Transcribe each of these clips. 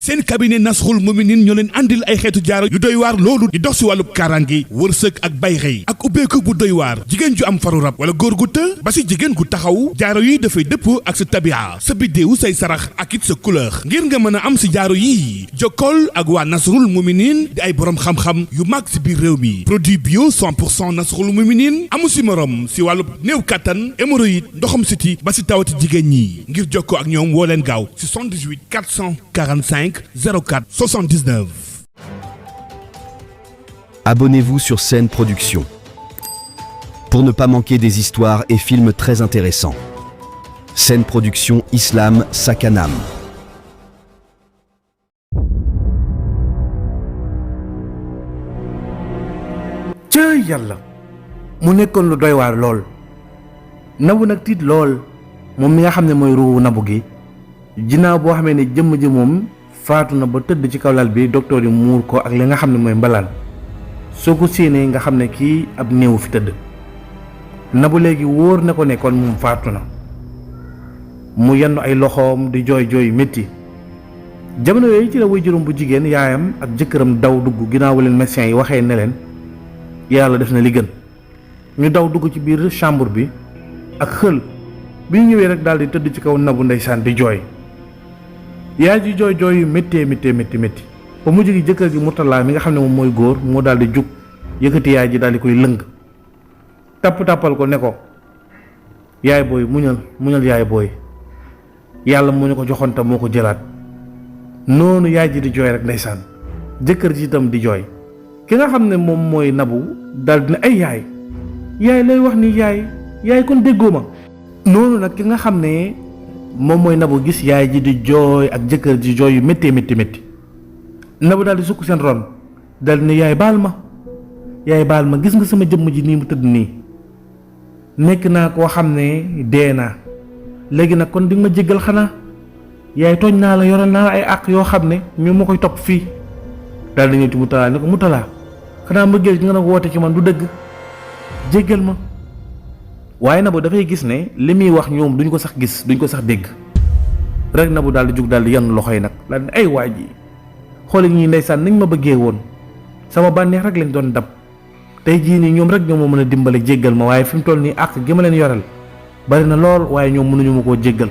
seen cabinet Nasrul Muminin ñoo leen andil ay xeetu jaaro yu doy waar loolu di dox si wàllu kaaraange wërsëg ak bay xëy ak ubbeeku bu doy waar jigéen ju am faru rab wala góor gu të ba si jigéen gu taxaw jaaro yi dafay dëppoo ak sa tabia sa biddéewu say sarax ak it sa couleur ngir nga mën a am si jaaro yi jokkool ak waa Nasrul Muminin di ay borom xam-xam yu mag si biir réew mi produit bio 100% Nasrul Muminin amu si morom si wàllu néew kattan hémorroïde ndoxam siti ba si tawati jigéen ñi ngir jokkoo ak ñoom woo leen gaaw si 78 445 04 79. Abonnez-vous sur Scène Production pour ne pas manquer des histoires et films très intéressants. Scène Production Islam Sakanam. cëy yàlla mu nekkoon lu doy waar lool nabu nag tiit lool moom mi nga xam ne mooy ruuwu nabu gi ginnaaw boo xamee ne jëmm ji moom faatu na ba tëdd ci kaw lal bi docteur yi muur ko ak li nga xam ne mooy mbalaan soo ko séenee nga xam ne kii ab néewu fi tëdd nabu léegi wóor na ko ne kon moom faatu na mu yenn ay loxoom di jooy jooy métti jamono yooyu ci la way juróom bu jigéen yaayam ak jëkkëram daw dugg ginnaaw leen médecin yi waxee ne leen yàlla def na li gën ñu daw dugg ci biir chambre bi ak xël bi ñu ñëwee rek daal di tëdd ci kaw nabu ndeysaan di jooy yaay ji jooy jooy yu méttee ba mujj gi jëkkër ji Murtala mi nga xam ne moom mooy góor moo daal di jug yëkkati yaay ji daal di koy lëng tàppal ko ne ko yaay booy muñal yaay booy yàlla moo ñu ko joxoon te moo ko jëlaat noonu yaay ji di jooy rek ndeysaan jëkkër ji itam di jooy ki nga xam ne moom mooy nabu daal di ne ay yaay lay wax ni yaay kon déggoo ma noonu nag ki nga xam ne moom mooy nabu gis yaay ji di jooy ak jëkkër ji jooy yu métti nabu daal di sukk seen ron daal di ne yaay baal ma gis nga sama jëmm ji nii mu tëdd nii nekk naa koo xam ne dee naa léegi nag kon di nga ma jéggal xanaa yaay tooñ naa la yoral naa la ay àq yoo xam ne ñu ma koy topp fii daal di ñëw ci Murtala ne ko Murtala xanaa mbëggeel gi nga na ko woote ci man du dëgg jéggal ma waaye nabu dafay gis ne li muy wax ñoom duñ ko sax gis duñ ko sax dégg rek nabu daal di jug daal di yenn loxo yi nag daal di ay waa ji xooli ñii ndeysaan nañ ma bëggee woon sama bànneex rek lañ doon dab tey jii nii ñoom rek ñoo ma mën a dimbale jéggal ma waaye fi mu toll nii àq gi ma leen yoral bari na lool waaye ñoom mënuñu ma koo jéggal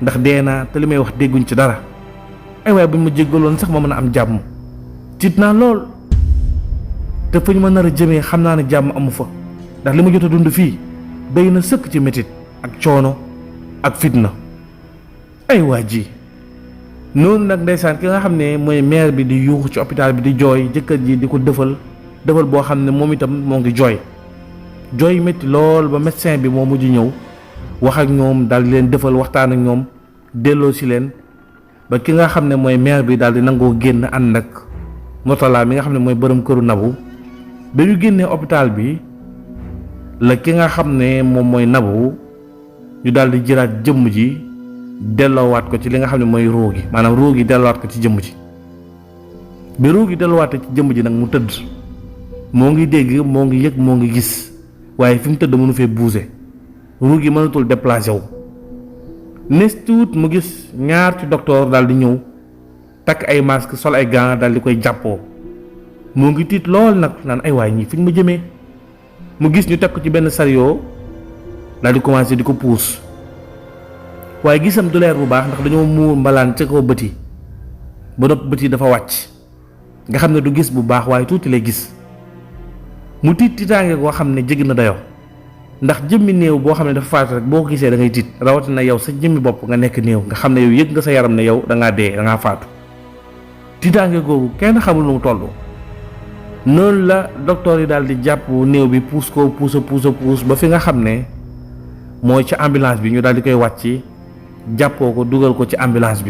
ndax dee naa te li may wax dégguñ ci dara ay waaye buñ ma jéggaloon sax ma mën a am jàmm tiit naa lool te fu ñu ma nar a jëmee xam naa ne jàmm amu fa ndax li ma jot a dund fii day na sëkk ci métit ak coono ak fitna ay waa ji noonu nag ndeysaan ki nga xam ne mooy maire bi di yuuxu ci hôpital bi di jooy jëkkër ji di ko dëfal boo xam ne moom itam moo ngi jooy métti lool ba médecin bi moo mujj ñëw wax ak ñoom daal di leen dëfal waxtaan ak ñoom delloo si leen ba ki nga xam ne mooy maire bi daal di nangoo génn ànd ak Murtala mi nga xam ne mooy borom këru nabu ba ñu génnee hôpital bi la ki nga xam ne moom mooy nabu ñu daal di jëlaat jëmm ji delloowaat ko ci li nga xam ne mooy ruu gi maanaam ruu gi delloowaat ko ci jëmm ji bi ruu gi delloowaatee ci jëmm ji nag mu tëdd moo ngi dégg moo ngi yëg moo ngi gis waaye fi mu tëdd mënu fee bouger ruu gi mënatul déplacé wu nes tuut mu gis ñaar ci docteur daal di ñëw takk ay masque sol ay gants daal di koy jàppoo moo ngi tiit lool nag naan ay waay ñii fi ñu ma jëmee mu gis ñu teg ko ci benn sario daal di commencé di ko puus waaye gisam du leer bu baax ndax dañoo muur mbalaan ca kaw bët yi ba nopp bët yi dafa wàcc nga xam ne du gis bu baax waaye tuuti lay gis mu tiitaange koo xam ne jéggi na dayoo ndax jëmmi néew boo xam ne dafa faatu rek boo ko gisee da ngay tiit rawatina yow sa jëmmi bopp nga nekk néew nga xam ne yow yëg nga sa yaram ne yow da ngaa dee da ngaa faatu tiitaange googu kenn xamul lu mu toll. noonu la docteur yi daal di jàpp néew bi puus ba fi nga xam ne mooy ci ambulance bi ñu daal di koy wàcc jàppoo ko dugal ko ci ambulance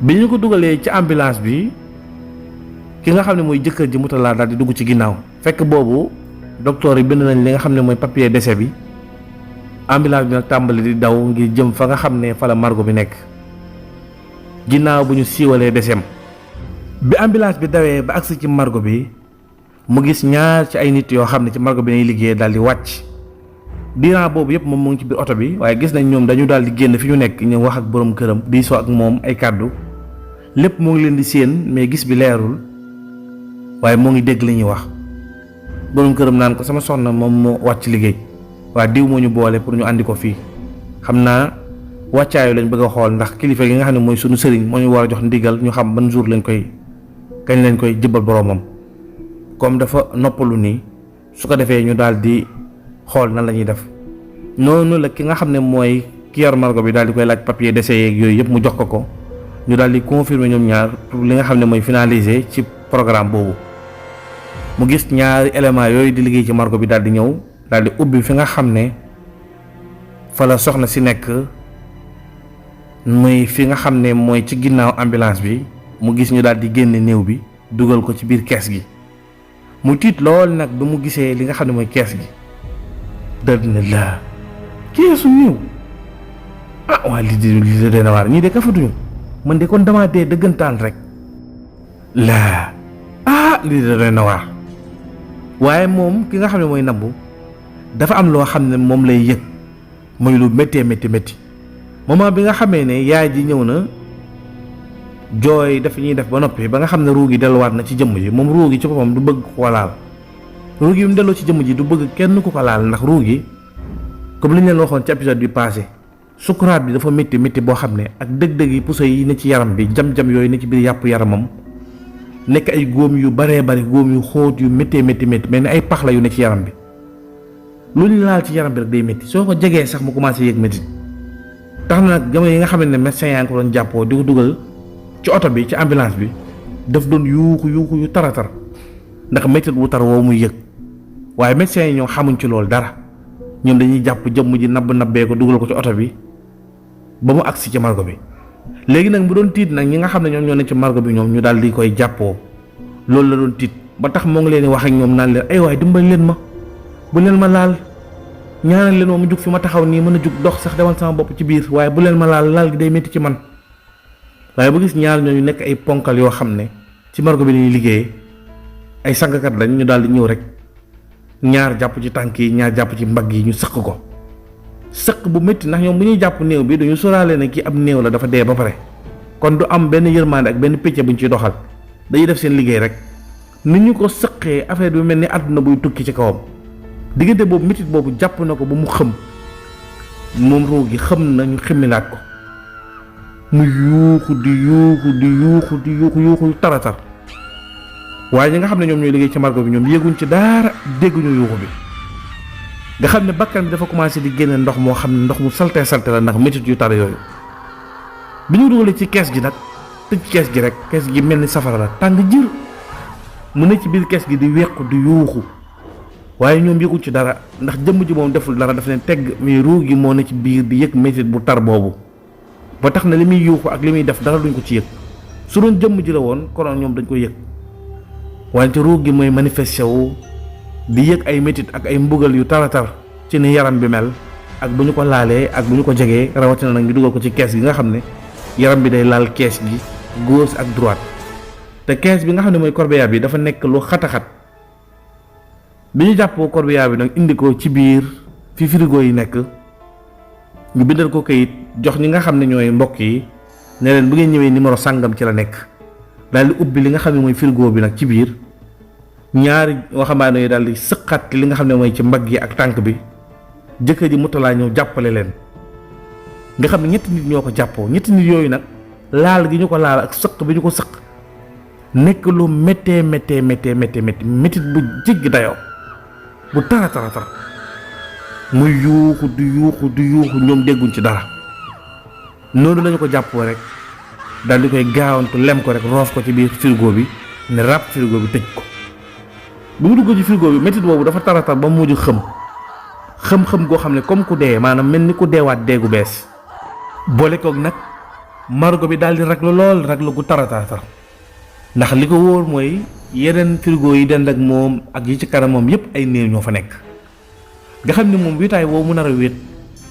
bi ñu ko dugalee ci ambulance bi ki nga xam ne mooy jëkkër ji Murtala daal di dugg ci ginnaaw fekk boobu docteur yi bind nañ li nga xam ne mooy papier décès bi ambulance bi nag tàmbali di daw ngir jëm fa nga xam ne fa la margo bi nekk ginnaaw bu ñu siiwalee décès bi ambulance bi dawee ba agsi ci margo bi mu gis ñaar ci ay nit yoo xam ne ci margo bi lay liggéey daal di wàcc diiran boobu yëpp moom mu ngi ci biir oto bi waaye gis nañ ñoom dañu daal di génn fi ñu nekk ñu wax ak borom këram diisoo ak moom ay kàddu lépp moo ngi leen di séen mais gis bi leerul waaye moo ngi dégg li ñuy wax. borom këram naan ko sama soxna moom moo wàcc liggéey waa diw moo ñu boole pour ñu andi ko fii xam naa wàccaayu lañ bëgg a xool ndax kilifa gi nga xam ne mooy sunu sëriñ moo ñu war a jox ndigal ñu xam ban jour kañ lañ koy jëbbal boromam. comme dafa noppalu nii su ko defee ñu daal di xool nan la ñuy def noonu la ki nga xam ne mooy ki yor margo bi daal di koy laaj papier d'essai yeeg yooyu yëpp mu jox ko ñu daal di confirmer ñoom ñaar pour li nga xam ne mooy finaliser ci programme boobu. mu gis ñaari éléments yooyu di liggéey ci margo bi daal di ñëw daal di ubbi fi nga xam ne fa la soxna si nekk muy fi nga xam ne mooy ci ginnaaw ambulance bi mu gis ñu daal di génne néew bi dugal ko ci biir kees gi. mu tiit lool nag ba mu gisee li nga xam ne mooy kees gi dal dina laa keesu néew waa lii de dee na waar ñii de kafatuñu man de kon damaa dee dëggantaan rek laa lii de dee na waar. waaye moom ki nga xam ne mooy Nabou dafa am loo xam ne moom lay yëg mooy lu méttee métti moment bi nga xamee ne yaay ji ñëw na jooy dafa ñuy def ba noppi ba nga xam ne ruu gi delluwaat na ci jëmm ji moom ruu gi ci boppam du bëgg ku ko laal. ruu gi mu delloo ci jëmm ji du bëgg kenn ku ko laal ndax ruu gi comme li ñu leen waxoon ci épisode bi passé sukuraat bi dafa métti boo xam ne ak dëgg-dëgg yi puso yi ne ci yaram bi jam-jam yooyu ne ci biir yàpp yaramam nekk ay góom yu baree bari góom yu xóot yu méttee mel ni ay pax la yu ne ci yaram bi lu ñu laal ci yaram bi rek day métti soo ko jegee sax mu commencé yëg métti tax na nag jamono yi nga xam ne médecin yaa ngi ko doon jàppoo di ko dugal ci oto bi ci ambulance bi daf doon yuuxu yu taratar ndax métti bu tar woo muy yëg waaye médecin yi ñoom xamuñ ci loolu dara ñoom dañuy jàpp jëmm ji nabbee ko dugal ko ci oto bi ba mu agsi ci margo bi. léegi nag mu doon tiit nag ñi nga xam ne ñoom ñoo ne ci margo bi ñoom ñu daal di koy jàppoo loolu la doon tiit ba tax moo ngi leen di wax ak ñoom naan leen ay waay dimbali leen ma bu leen ma laal ñaanal leen ma mu jug fi ma taxaw nii mën a jug dox sax demal sama bopp ci biir waaye bu leen ma laal gi day métti ci man. waaye bu gis ñaar ñooñu nekk ay ponkal yoo xam ne ci margo bi lañuy liggéeyee ay sangkat lañ ñu daal di ñëw rek ñaar jàpp ci tànk yi ñaar jàpp ci mbagg yi ñu sëq ko sëq bu métti ndax ñoom bu ñuy jàpp néew bi dañu sóoraale ne kii ab néew la dafa dee ba pare kon du am benn yërmande ak benn picc buñ ciy doxal dañuy def seen liggéey rek nit ñu ko sëqee affaire bi mel ni àdduna buy tukki ci kawam diggante boobu métit boobu jàpp na ko ba mu xëm moom ruu gi xëm na ñu ximmilaat ko mu yuuxu di yuuxu taratar waaye ñi nga xam ne ñoom ñooy liggéey ci margo bi ñoom yéeguñ ci dara dégguñu yuuxu bi nga xam ne bakkan bi dafa commencé di génne ndox moo xam ne ndox mu salte la ndax métit yu tar yooyu bi ñu dugalee ci kees gi nag tëj kees gi rek kees gi mel ni safara la tàng jër mu ne ci biir kees gi di wequ di yuuxu waaye ñoom yëguñ ci dara ndax jëmm ji moom deful dara daf leen tegg mais ruu gi moo ne ci biir di yëg métit bu tar boobu ba tax na li muy yuuxu ak li muy def dara duñ ko ci yëg su doon jëmm ji la woon konoon ñoom dañ koy yëg wante ruu gi mooy manifesté wu di yëg ay métit ak ay mbugal yu taratar ci ni yaram bi mel ak bu ñu ko laalee ak bu ñu ko jegee rawatina nag ñu dugal ko ci kees gi nga xam ne yaram bi day laal kees gi gauche ak droite te kees bi nga xam ne mooy corbillard bi dafa nekk lu xataxat bi ñu jàppoo corbillard bi nag indi ko ci biir fi frigo yi nekk ñu bindal ko kayit jox ñi nga xam ne ñooy mbokk yi ne leen bu ngeen ñëwee numéro sàngam ci la nekk daal di ubbi li nga xam ne mooy frigo bi nag ci biir ñaari waxambaane yi daal di sëqat li nga xam ne mooy ci mbagg yi ak tànk bi jëkkër ji mutalaa ñëw jàppale leen nga xam ne ñetti nit ñoo ko jàppoo ñetti nit yooyu nag laal gi ñu ko laal ak sëq bi ñu ko sëq nekk lu méttee métit bu jéggi dayoo bu tara muy yuuxu di yuuxu ñoom dégguñ ci dara noonu lañu ko jàppoo rek daal di koy gaawantu lem ko rek roof ko ci biir frigo bi ne ràpp frigo bi tëj ko bu mu dugg ci frigo bi métit boobu dafa taratar ba mu mujj xëm goo xam ne comme ku dee maanaam mel ni ku deewaat deegu bees boole koog nag margo bi daal di raglu gu taratar ndax li ko wóor mooy yeneen frigo yi dend ak moom ak yi ci kanam moom yépp ay néew ñoo fa nekk nga xam ne moom wéetaay woo mu nar a wéet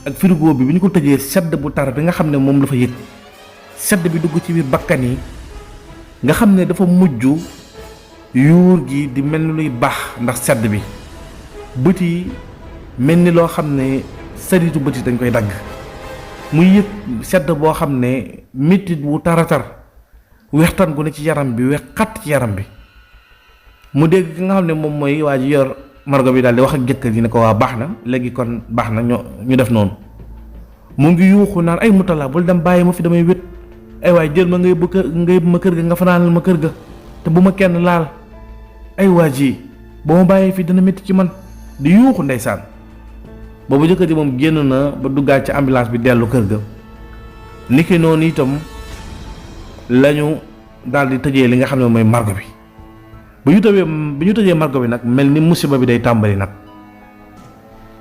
ak frigo bi ñu ko tëjee sedd bu tar bi nga xam ne moom dafa yëg sedd bi dugg ci biir bakkan yi nga xam ne dafa mujj yuur gi di mel ni luy baax ndax sedd bi bët yi mel ni loo xam ne saritu bët yi dañ koy dagg muy yëg sedd boo xam ne métit wu taratar wextaan gu ne ci yaram bi wex xat ci yaram bi mu dégg ki nga xam ne moom mooy waa ji yor margo bi daal di wax ak jëkkër ji ne ko waa baax na léegi kon baax na ñu def noonu mu ngi yuuxu naan ay Mutalla bul dem bàyyi ma fi damay wét ay waay jël ma nga yóbbu ma kër ga nga fanaanal ma kër ga te bu ma kenn laal ay waa ji boo ma bàyyee fii dana métti ci man di yuuxu ndeysaan boobu jëkkër ji moom génn na ba duggaat ci ambulance bi dellu kër ga niki noonu itam lañu daal di tëjee li nga xam ne mooy margo bi bu ñu tëjee margo bi nag mel ni musiba bi day tàmbali nag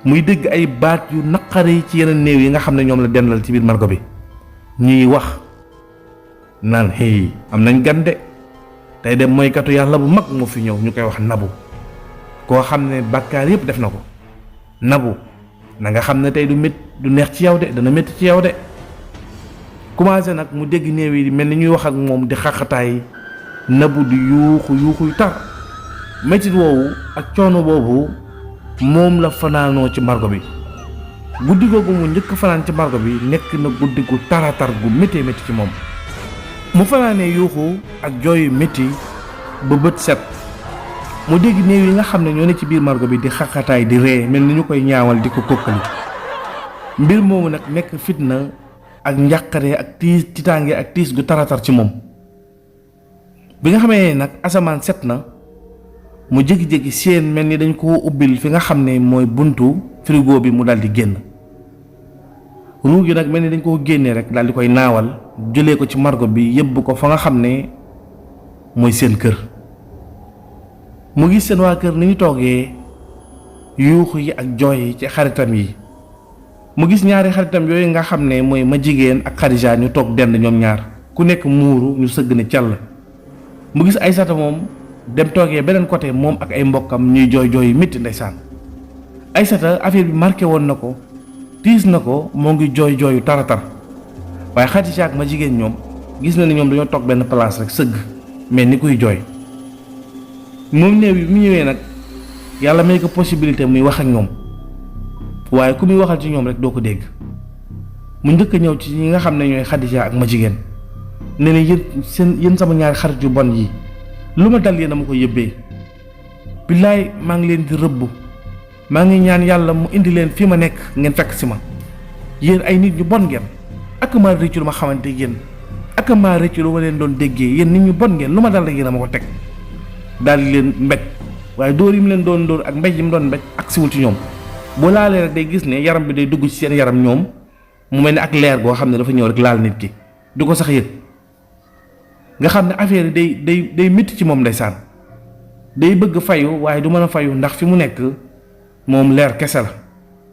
muy dégg ay baat yu naqari ci yeneen néew yi nga xam ne ñoom la dendal ci biir margo bi ñuy wax naan hey am nañ gande tey dem mooykatu yàlla bu mag moo fi ñëw ñu koy wax Nabu koo xam ne bàkkaar yépp def na ko Nabu na nga xam ne tey du neex ci yow de dana métti ci yow de commencé nag mu dégg néew yi mel ni ñuy wax ak moom di xaqataay Nabu di yuuxu tar métit woowu ak coono boobu moom la fanaanoo ci margo bi guddi googu mu njëkk fanaan ci margo bi nekk na guddi gu taratar gu métti métti ci moom mu fanaanee yuuxu ak jooyu métti ba bët set mu dégg néew yi nga xam ne ñoo ne ci biir margo bi di xaqataay di ree mel ni ñu koy ñaawal di ko kokkali mbir moomu nag nekk fitna ak njàqare ak tiitaange ak tiis gu taratar ci moom bi nga xamee nag asamaan set na mu jékki-jékki seen mel ni dañ ko ubbil fi nga xam ne mooy buntu frigo bi mu daal di génn ruu gi nag mel ni dañ koo génnee rek daal di koy naawal jëlee ko ci margo bi yëbb ko fa nga xam ne mooy seen kër mu gis seen waa kër ni ñu toogee yuuxu yi ak jooy yi ci xaritam yi mu gis ñaari xaritam yooyu nga xam ne mooy ma jigéen ak Xadija ñu toog dend ñoom ñaar ku nekk muuru ñu sëgg ne càll mu gis Aysata moom dem toogee beneen côté moom ak ay mbokkam ñuy jooy jooy métti ndeysaan Aysata affaire bi marqué woon na ko tiis na ko moo ngi jooy jooyu taratar waaye Xadija ak ma jigéen ñoom gis na ni ñoom dañoo toog benn place rek sëgg mais ni kuy jooy moom néew yi mu ñëwee nag yàlla may ko possibilité muy wax ak ñoom waaye ku muy waxal ci ñoom rek doo ko dégg mu njëkk a ñëw ci ñi nga xam ne ñooy Xadija ak ma jigéen ne leen yéen sama ñaari xarit yu bon yi lu ma dal yéen a ma ko yëbbee billaay maa ngi leen di rëbb maa ngi ñaan yàlla mu indi leen fi ma nekk ngeen fekk si ma yéen ay nit ñu bon ngeen ak maa rëccu lu ma xamante yéen ak maa rëccu lu ma leen doon déggee yéen nit ñu bon ngeen lu ma dal rek yéen a ma ko teg daal di leen mbéj waaye dóor yi mu leen doon dóor ak mbéj yi mu doon mbéj ak siwul ci ñoom boo laalee rek day gis ne yaram bi day dugg ci seen yaram ñoom mu mel ni ak leer goo xam ne dafa ñëw rek laal nit ki du ko sax yëg nga xam ne affaire yi day métti ci moom ndeysaan day bëgg fayu waaye du mën a fayu ndax fi mu nekk moom leer kese la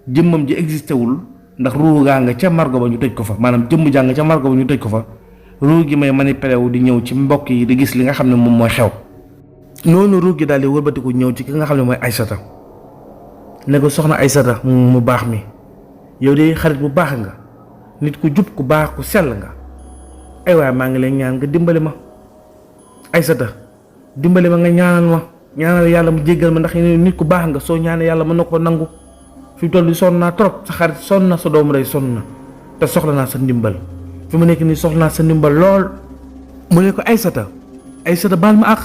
jëmmam ji existé wul ndax ruu gaa nga ca margo ba ñu tëj ko fa maanaam jëmm jaa nga ca margo ba ñu tëj ko fa ruu gi may manipulé wu di ñëw ci mbokk yi di gis li nga xam ne moom mooy xew noonu ruu gi daal di wëlbatiku ñëw ci ki nga xam ne mooy Aysata ne ko soxna Aysata mu baax mi yow de xarit bu baax nga nit ku jub ku baax ku sell nga ay waay maa ngi leen ñaan nga dimbali ma Aysata dimbali ma nga ñaanal yàlla mu jéggal ma ndax nit ku baax nga soo ñaanee yàlla mën na ko nangu fi toll di sonn naa trop sa xarit sonn na sa doomu day sonn na te soxla naa sa ndimbal fi mu nekk nii soxla naa sa ndimbal lool mu ne ko Aysata baal ma àq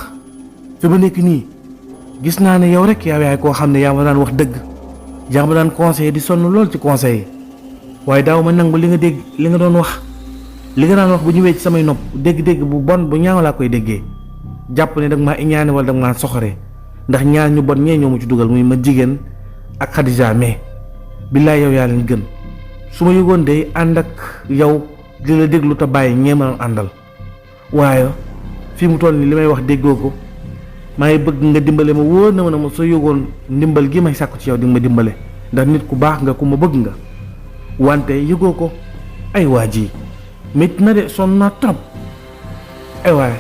fi mu nekk nii gis naa ne yow rek yaa yaay koo xam ne yaa ma daan wax dëgg yaa ma daan conseiller di sonn lool ci conseil yi waaye daaw ma nangu li nga dégg li nga doon wax li nga daan wax bu ñëwee ci samay nopp dégg-dégg bu bon bu ñaaw laa koy déggee jàpp ne dag maa iñaane wala dag maa soxoree ndax ñaar ñu bon ñee ñoo ma ci dugal muy ma jigéen ak Xadija mais billaay yow yaa leen gën su ma yëgoon day ànd ak yow di la déglu te bàyyi ñee ma doon àndal waaye fii mu toll nii li may wax déggoo ko maa ngi bëgg nga dimbale ma wóor na ma soo yëgoon ndimbal gi may sàkku ci yow di nga ma dimbale ndax nit ku baax nga ku ma bëgg nga wante yëgoo ko ay waa ji métti na de sonn naa trop ay waay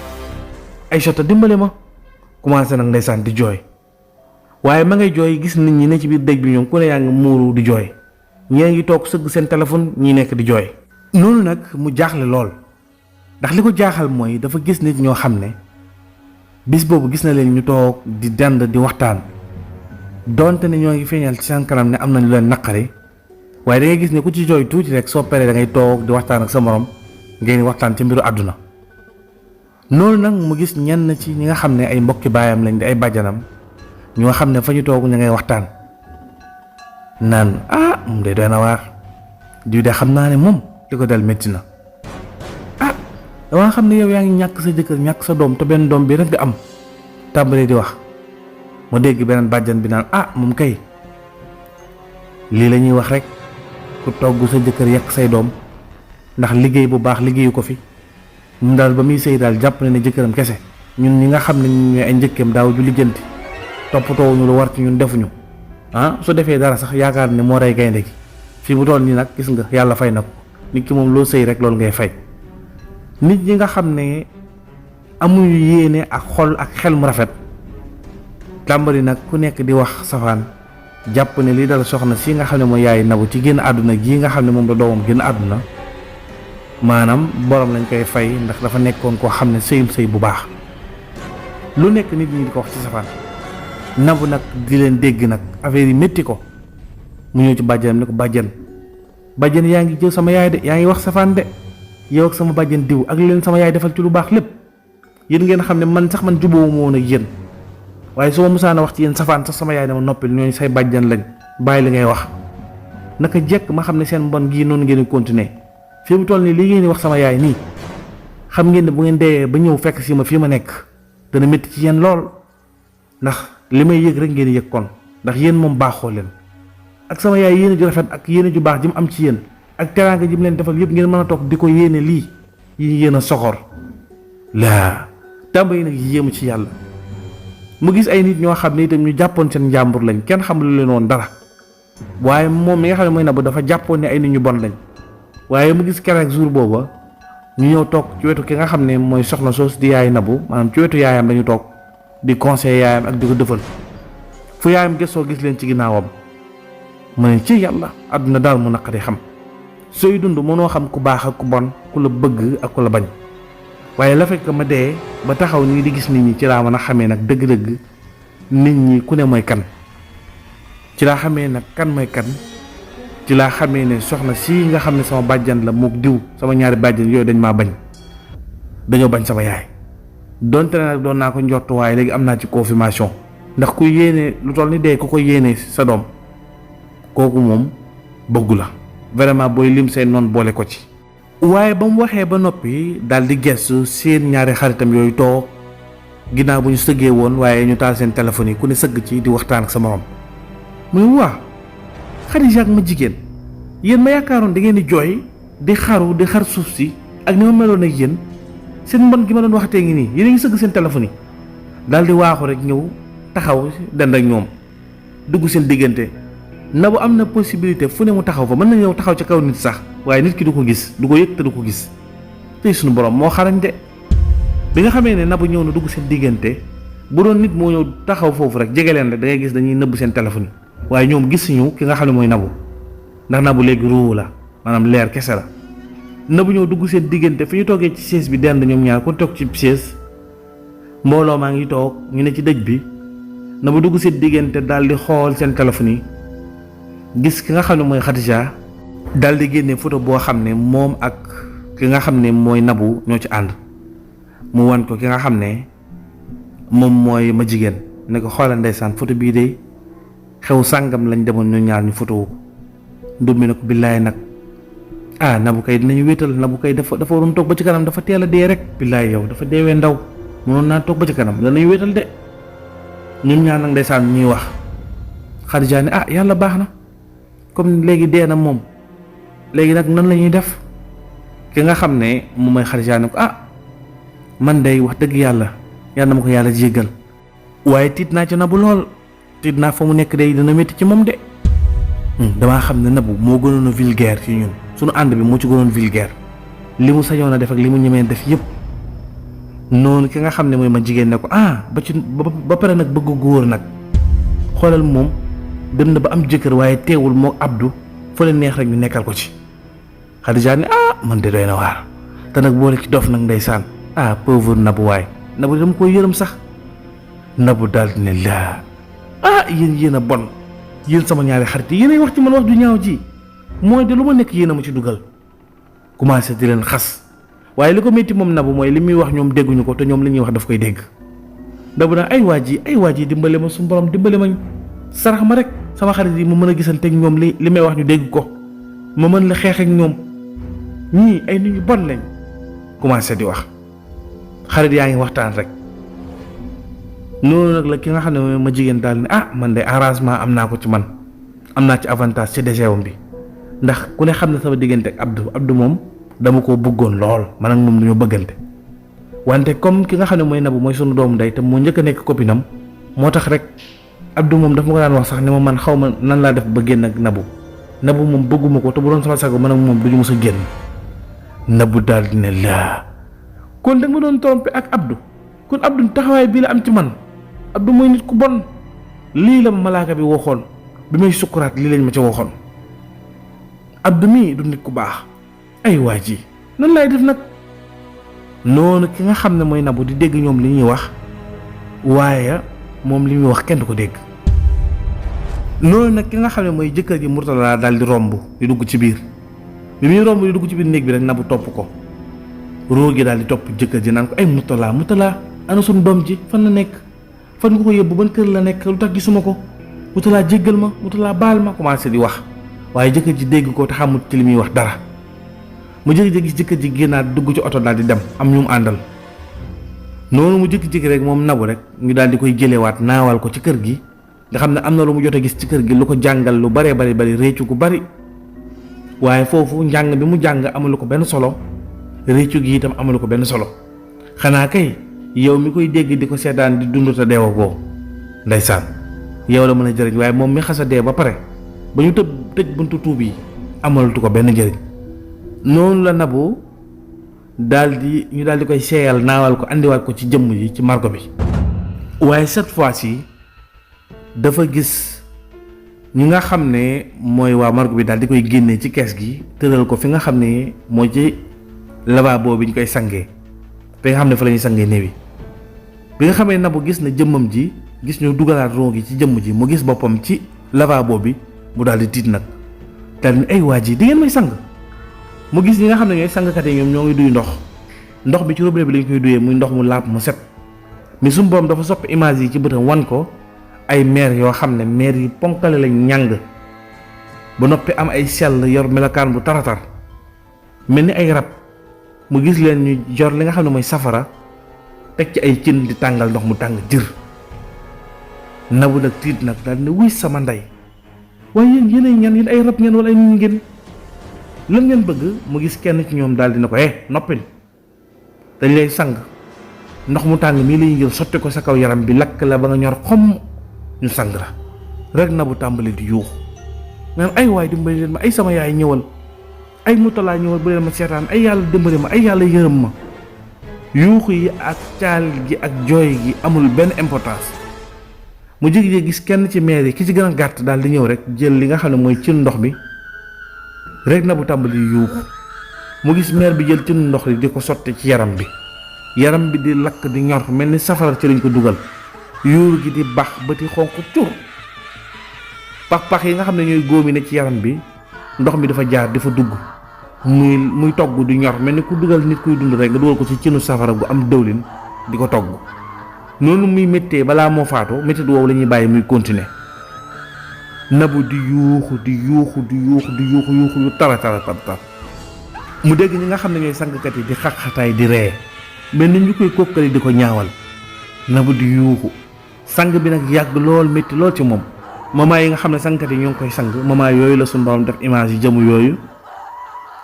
Aysata dimbale ma commencé nag ndeysaan di jooy waaye ma ngay jooy gis nit ñi ne ci biir dëj bi ñoom ku ne yaa ngi muuru di jooy ñee ngi toog sëgg seen téléphone ñi nekk di jooy noonu nag mu jaaxle lool ndax li ko jaaxal mooy dafa gis nit ñoo xam ne bis boobu gis na leen ñu toog di dend di waxtaan donte ne ñoo ngi feeñal ci seen kanam ne am na lu leen naqari waaye da ngay gis ne ku ci jooy tuuti rek soo paree da ngay toog di waxtaan ak sa morom ngeen waxtaan ci mbiru àdduna noonu nag mu gis ñenn ci ñi nga xam ne ay mbokki baayam lañ di ay bàjjanam ñoo xam ne fa ñu toog ña ngay waxtaan naan moom de doy na waar diw de xam naa ne moom li ko dal métti na damaa xam ne yow yaa ngi ñàkk sa jëkkër ñàkk sa doom te benn doom bi rek nga am tàmbalee di wax mu dégg beneen bàjjan bi naan moom kay lii la ñuy wax rek ku togg sa jëkkër yàq say doom ndax liggéey bu baax liggéeyu ko fi moom daal ba muy sëy daal jàpp na ne jëkkëram kese ñun ñi nga xam ne ñun ñooy ay njëkkeem daaw ju lijjanti toppatoo ñu lu war ci ñun defuñu su defee dara sax yaakaar ne moo rey gaynde gi fii bu toll nii nag gis nga yàlla fay na ko nit ki moom loo sëy rek loolu ngay fay. nit ñi nga xam ne amuñu yéene ak xol ak xel mu rafet tàmbali nag ku nekk di wax safaan jàpp ne lii dal soxna si nga xam ne mooy yaay Nabou ci génn àdduna gii nga xam ne moom la doomam génn àdduna maanaam borom lañ koy fay ndax dafa nekkoon koo xam ne sëyul sëy bu baax lu nekk nit ñi di ko wax ci safaan Nabou nag di leen dégg nag affaire yi métti ko mu ñëw ci bàjjanam ne ko bàjjan yaa ngi jël sama yaay de yaa ngi wax safaan de yow ak sama bàjjan diw ak leen sama yaay defal ci lu baax lépp yéen ngeen xam ne man jubóowu ma woon ak yéen waaye su ma musaana wax ci yéen safaan sax sama yaay dama noppil ñooñu say bàjjan lañ bàyyi li ngay wax naka jekk ma xam ne seen mbon gii noonu ngeen di continuer fii mu toll nii li ngeen di wax sama yaay nii xam ngeen ne bu ngeen dee ba ñëw fekk si ma fii ma nekk dana métti ci yéen lool ndax li may yëg rek ngeen yëg kon ndax yéen moom baaxoo leen ak sama yaay yéene ju rafet ak yéene ju baax ji mu am ci yéen ak teraanga ji mu leen defal yëpp ngeen mën a toog di ko yéene lii yi yéen a soxor laa tàmbali nag yéemu ci yàlla mu gis ay nit ñoo xam ne itam ñu jàppoon seen njàmbur lañ kenn xam lu leen woon dara waaye moom mi nga xam ne mooy Nabou dafa jàppoon ne ay nit ñu bon lañ waaye mu gis keroog jour booba ñu ñëw toog ci wetu ki nga xam ne mooy soxna soos di yaay Nabou maanaam ci wetu yaayam lañu toog di conseil yaayam ak di ko dëfal fu yaayam gëstoo gis leen ci ginnaawam mu ne ci yàlla àdduna daal mu naqari xam sooy dund mënoo xam ku baax ak ku bon ku la bëgg ak ku la bañ waaye la fekk ma dee ba taxaw nii di gis nit ñi ci laa mën a xamee nag dëgg-dëgg nit ñi ku ne mooy kan ci laa xamee nag kan mooy kan ci laa xamee ne soxna sii nga xam ne sama bàjjan la mook diw sama ñaari bàjjan yooyu dañ maa bañ dañoo bañ sama yaay donte ne nag doon naa ko njort waaye léegi am naa ci confirmation ndax ku yéene lu toll ni dee ku ko yéene sa doom kooku moom bëggu la vraiment booy lim seen noonu boole ko ci. waaye ba mu waxee ba noppi daal di gestu seen ñaari xaritam yooyu toog ginnaaw bu ñu sëggee woon waaye ñu taal seen téléphone yi ku ne sëgg ci di waxtaan ak sa morom muy waa Xadija ak ma jigéen yéen ma yaakaaroon da ngeen di jooy di xaru di xar suuf si ak ni ma meloon ak yéen seen mbon gi ma doon waxatee ngi nii yéen a ngi sëgg seen téléphone yi daal di waaxu rek ñëw taxaw dend ak ñoom dugg seen diggante. Nabou am na possibilité fu ne mu taxaw fa mën na ñëw taxaw ca kaw nit sax waaye nit ki du ko gis du ko yëg te du ko gis tey suñu borom moo xarañ de bi nga xamee ne Nabou ñëw na dugg seen diggante bu doon nit moo ñëw taxaw foofu rek jege leen rek da ngay gis dañuy nëbb seen téléphone yi waaye ñoom gisuñu ki nga xam ne mooy Nabou ndax Nabou léegi ruu la maanaam leer kese la Nabou ñëw dugg seen diggante fi ñu toogee ci chaise bi dend ñoom ñaar ku toog ci chaise mbooloo maa ngi toog ñu ne ci dëj bi Nabou dugg seen diggante daal di xool seen téléphone yi gis ki nga xam ne mooy Xadija daal di génne photo boo xam ne moom ak ki nga xam ne mooy Nabou ñoo ci ànd mu wan ko ki nga xam ne moom mooy ma jigéen ne ko xoolal ndeysaan photo bii de xew sàngam lañ demoon ñu ñaar ñu photo wu ndum mi ne ko billaay nag Nabou kay dinañu wéetal Nabou kay dafa waroon toog ba ci kanam dafa teel a dee rek billaay yow dafa deewee ndaw mënoon naa toog ba ci kanam danañu wéetal de ñun ñaar nag ndeysaan ñuy wax Xadija ne yàlla baax na comme léegi dee na moom léegi nag nan la ñuy def ki nga xam ne moom mooy Xadija ne ko man day wax dëgg yàlla na ma ko yàlla jéggal waaye tiit naa ci Nabou lool tiit naa fa mu nekk day dina métti ci moom de damaa xam ne Nabou moo gënoon a vulgaire ci ñun sunu ànd bi moo ci gënoon vulgaire li mu sañoon a def ak li mu ñemee def yëpp noonu ki nga xam ne mooy ma jigéen ne ko ba pare nag bëgg góor nag xoolal moom dem na ba am jëkkër waaye teewul moo Abdou fa la neex rek ñu nekkal ko ci Xadija ne man de doy na waar te nag boole ci dof nag ndeysaan pauvre Nabou waay Nabou dama koy yërëm sax Nabou daal di ne laa yéen a bon yéen sama ñaari xarit yi yéenay wax ci man wax ju ñaaw ji mooy de lu ma nekk yéen a ma ci dugal commencé di leen xas waaye li ko métti moom Nabou mooy li muy wax ñoom dégguñu ko te ñoom li ñuy wax daf koy dégg. Nabou nag ay waa ji dimbale ma suñu borom dimbale ma sarax ma rek sama xarit yi mu mën a gisante ak ñoom li may wax ñu dégg ko ma mën la xeex ak ñoom ñii ay nit ñu bon lañ. commencé di wax xarit yaa ngi waxtaan rek noonu nag la ki nga xam ne ma jigéen daal ne man de arrangement am naa ko ci man am naa ci avantage ci desewam bi ndax ku ne xam ne sama diggante ak Abdou moom dama koo bëggoon lool man ak moom dañoo bëggante wante comme ki nga xam ne mooy Nabou mooy sunu doomu ndey te moo njëkk a nekk copinam moo tax rek Abdou moom dafa ma ko daan wax sax ne ma man xaw ma nan laa def ba génn ak Nabou moom bëgguma ko te bu doon sama sago man ak moom duñu mës a génn. Nabou daal di ne laa kon da nga ma doon trompé ak Abdou kon Abdou taxawaay bii la am ci man Abdou mooy nit ku bon lii la malaaka bi waxoon bi may sukkuraat lii lañ ma ca waxoon Abdou mii du nit ku baax ay waa ji nan laay def nag noonu ki nga xam ne mooy Nabou di dégg ñoom li ñuy wax waaye moom li muy wax kenn du ko dégg noonu nag ki nga xam ne mooy jëkkër ji Mourtala daal di romb di dugg ci biir bi muy romb di dugg ci biir néeg bi rek Nabou topp ko roo gi daal di topp jëkkër ji naan ko ay Mourtala ana sunu doom ji fan la nekk fan nga ko yóbbu ban kër la nekk lu tax gisuma ko Mourtala jéggal ma Mourtala baal ma commencé di wax waaye jëkkër ji dégg ko te xamut ci li muy wax dara mu jékki-jékki gis jëkkër ji génnaat dugg ci oto daal di dem am ñu mu àndal noonu mu jékki-jékki rek moom Nabou rek ñu daal di koy jëlewaat naawal ko ci kër gi nga xam ne am na lu mu jot a gis ci kër gi lu ko jàngal lu baree bari réccu gu bari waaye foofu njàng bi mu jàng amalu ko benn solo réccu gi itam amalu ko benn solo xanaa kay yow mi koy dégg di ko seetaan di dund te deewagoo ndeysaan yow la mën a jëriñ waaye moom mi xas a dee ba pare ba ñu tëj buntu tuub yi amalatu ko benn njëriñ noonu la Nabou ñu daal di koy seeyal naawal ko andiwaat ko ci jëmm ji ci margo bi waaye cette fois-ci dafa gis ñi nga xam ne mooy waa margo bi daal di koy génnee ci kees gi tëral ko fi nga xam ne mooy ci lavabo bi ñu koy sangee fi nga xam ne fa la ñuy sangee néew yi bi nga xamee Nabou gis na jëmmam ji gis ñu dugalaat roo gi ci jëmm ji mu gis boppam ci lavabo bi mu daal di tiit nag daal ni ay waa ji di ngeen may sang mu gis ñi nga xam ne ñooy sangkat yi ñoom ñoo ngi duy ndox bi ci robinet bi lañ koy duyee muy ndox mu laab mu set mais suñu borom dafa soppi image yi ci bëtam wan ko ay meer yoo xam ne meer yi ponkale lañ ñàng ba noppi am ay sell yor melokaan bu taratar mel ni ay rab mu gis leen ñu jor li nga xam ne mooy safara teg ci ay cin di tàngal ndox mu tàng jër Nabou nag tiit nag daal ne wuy sama ndey waaye yéenay ñan yéen ay rab ngeen wala ay nit ngeen lan ngeen bëgg mu gis kenn ci ñoom daal dina ko noppil dañ lay sang ndox mu tàng mii lañuy jël sotti ko sa kaw yaram bi lakk la ba nga ñor xomm ñu sang la rek Nabou tàmbali di yuuxu naan ay waay dimbali leen ma ay sama yaay ñëwal ay Mourtala ñëwal bu leen ma seetaan ay yàlla dimbali ma ay yàlla yërëm ma yuuxu yi ak caal gi ak jooy gi amul benn importance mu jékki-jékki gis kenn ci meer yi ki ci gën a gàtt daal di ñëw rek jël li nga xam ne mooy cin ndox bi rek Nabou tàmbali yuuxu mu gis meer bi jël cin ndox li di ko sotti ci yaram bi di lakk di ñor mel ni safara ci lañ ko dugal yuur gi di bax bëti xonq cur pax-pax yi nga xam ne ñooy góom yi ne ci yaram bi ndox mi dafa jaar dafa dugg muy togg di ñor mel ni ku dugal nit kuy dund rek nga dugal ko ci cinu safara gu am dëwlin di ko togg noonu muy méttee balaa moo faatu métti woowu la ñuy bàyyi muy continuer Nabou di yuuxu yu tara mu dégg ñi nga xam ne ñooy sangkat yi di xaxataay di ree mel ni ñu koy kokkali di ko ñaawal Nabou di yuuxu sang bi nag yàgg lool métti lool ci moom moment yi nga xam ne sangkat yi ñoo ngi koy sang moment yooyu la suñu borom def image yi jëmu yooyu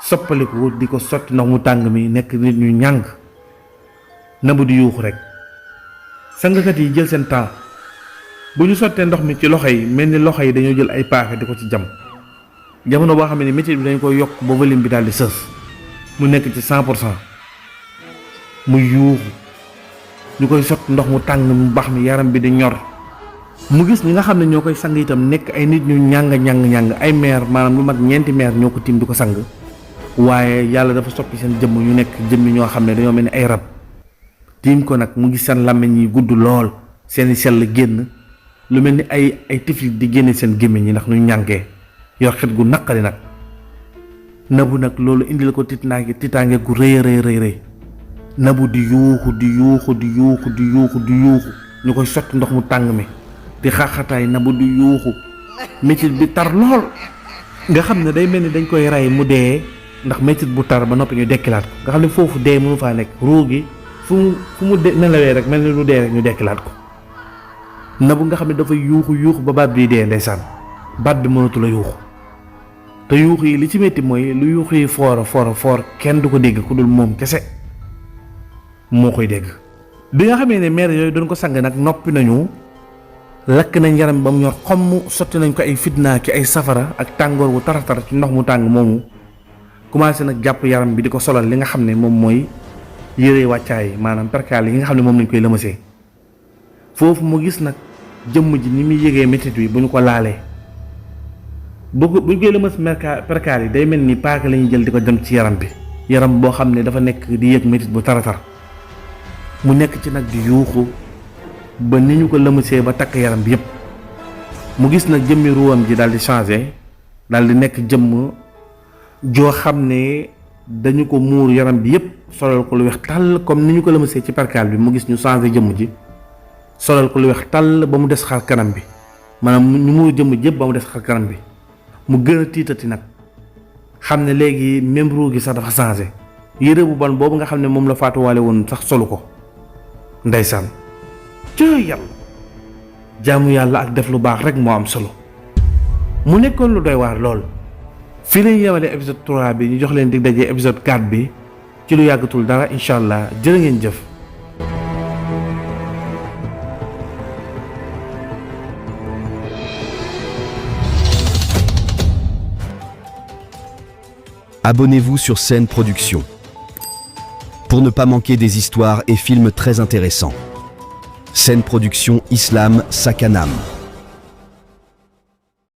soppaliku di ko sotti ndox mu tàng mi nekk nit ñu ñàng Nabou di yuuxu rek sangkat yi jël seen temps bu ñu sottee ndox mi ci loxo yi mel ni loxo yi dañoo jël ay paaka di ko ci jam jamono boo xam ne métier bi dañ koy yokk ba volume bi daal di sës mu nekk ci 100% mu yuuxu ñu koy sotti ndox mu tàng mu baax mi yaram bi di ñor mu gis ñi nga xam ne ñoo koy sang itam nekk ay nit ñu ñàng ay meer maanaam lu mat ñeenti meer ñoo ko tiim di ko sang waaye yàlla dafa soppi seen jëmm ñu nekk jëmmi ñoo xam ne dañoo mel ni ay rab tiim ko nag mu gis seen làmmiñ yi gudd lool seeni sell génn lu mel ni ay tiflit di génne seen gémmiñ yi ndax ñu ñànkee yor xet gu naqari nag Nabou nag loolu indil ko tiitaange gu rëy rëy. Nabou di yuuxu ñu koy sotti ndox mu tàng mi di xaaxataay. Nabou di yuuxu métit bi tar lool nga xam ne day mel ni dañ koy rey mu dee ndax métit bu tar ba noppi ñu dekkilaat ko nga xam ne foofu dee mënu faa nekk. ruu gi fu mu nelawee rek mel ni lu dee rek ñu dekkilaat ko. Nabou nga xam ne dafa yuuxu ba baat bi dee ndeysaan baat bi mënatu la yuuxu te yuuxu yi li ci métti mooy lu yuuxu yi foor kenn du ko dégg ku dul moom kese moo koy dégg. bi nga xamee ne maire yooyu doon ko sang nag noppi nañu lakk nañ yaram ba mu ñor xomm sotti nañ ko ay fitna ki ay safara ak tàngoor wu taratar ci ndox mu tàng moomu commencé nag jàpp yaram bi di ko solal li nga xam ne moom mooy yére wàccaay maanaam perkaal yi nga xam ne moom lañ koy lëmasee. foofu mu gis nag jëmm ji ni muy yëgee métit bi bu ñu ko laalee buñ koy lëmas perkaal yi day mel ni paaka la ñuy jël di ko dem ci yaram bi yaram boo xam ne dafa nekk di yëg métit bu taratar mu nekk ci nag di yuuxu ba ni ñu ko lëmasee ba takk yaram bi yépp mu gis nag jëmmi ruwam ji daal di changé daal di nekk jëmm joo xam ne dañu ko muur yaram bi yépp solal ko lu weex tàll comme ni ñu ko lëmasee ci perkaal bi mu gis ñu changé jëmm ji solal ko lu weex tàll ba mu des xar kanam bi maanaam ñu muur jëmm jépp ba mu des xar kanam bi mu gën a tiitati nag xam ne léegi même ruu gi sax dafa changé yére bu bon boobu nga xam ne moom la faatuwaale woon sax solu ko ndeysaan cëy yàlla jaamu yàlla ak def lu baax rek moo am solo mu nekkoon lu doy waar lool. fii lañu yemale épisode 3 bi ñu jox leen dig daje épisode 4 bi ci lu yàggatul dara incha allah jërë ngeen jëf. Abonnez-vous sur Scène Production pour ne pas manquer des histoires et films très intéressants. Scène Production Islam Sakanam.